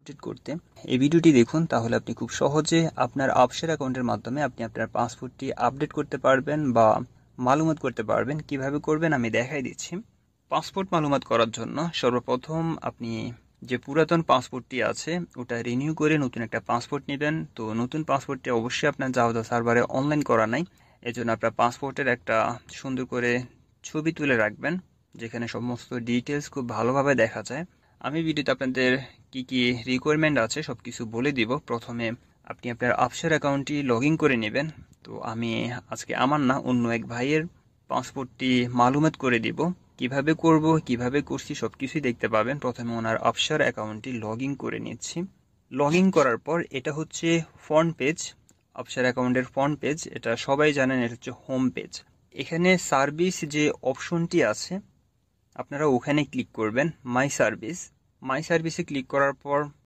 Update করতে। এই ভিডিওটি দেখুন, তাহলে আপনি খুব সহজে আপনার আপশেয়ার অ্যাকাউন্টের মাধ্যমে আপনি আপনার পাসপোর্টটি আপডেট করতে পারবেন বা মালুমাত করতে পারবেন। কিভাবে করবেন আমি দেখাই দিচ্ছি। পাসপোর্ট মালুমাত করার জন্য সর্বপ্রথম আপনি যে পুরাতন পাসপোর্টটি আছে ওটা রিনিউ করে নতুন একটা পাসপোর্ট নেবেন। তো নতুন পাসপোর্টটি অবশ্যই আপনার জাভা সার্ভারে অনলাইন করা নাই, এজন্য আপনার পাসপোর্টের একটা সুন্দর করে ছবি তুলে রাখবেন, যেখানে সমস্ত ডিটেলস খুব ভালোভাবে দেখা যায়। আমি ভিডিওতে আপনাদের কি কি রিকোয়ারমেন্ট আছে সব কিছু বলে দিব। প্রথমে আপনি আপনার আপশেয়ার অ্যাকাউন্টটি লগ ইন করে নেবেন। তো আমি আজকে আমার না, অন্য এক ভাইয়ের পাসপোর্টটি মালুমাত করে দিব। কিভাবে করব, কিভাবে করছি সব কিছুই দেখতে পাবেন। প্রথমে ওনার আপশেয়ার অ্যাকাউন্টটি লগ ইন করে নিচ্ছি। লগ ইন করার পর এটা হচ্ছে ফ্রন্ট পেজ, আপশেয়ার অ্যাকাউন্টের ফ্রন্ট পেজ। এটা সবাই জানেন, এটা হচ্ছে হোম পেজ। এখানে সার্ভিস যে অপশনটি আছে আপনারা ওখানে ক্লিক করবেন, মাই সার্ভিস। মাই সার্ভিসে ক্লিক করার পর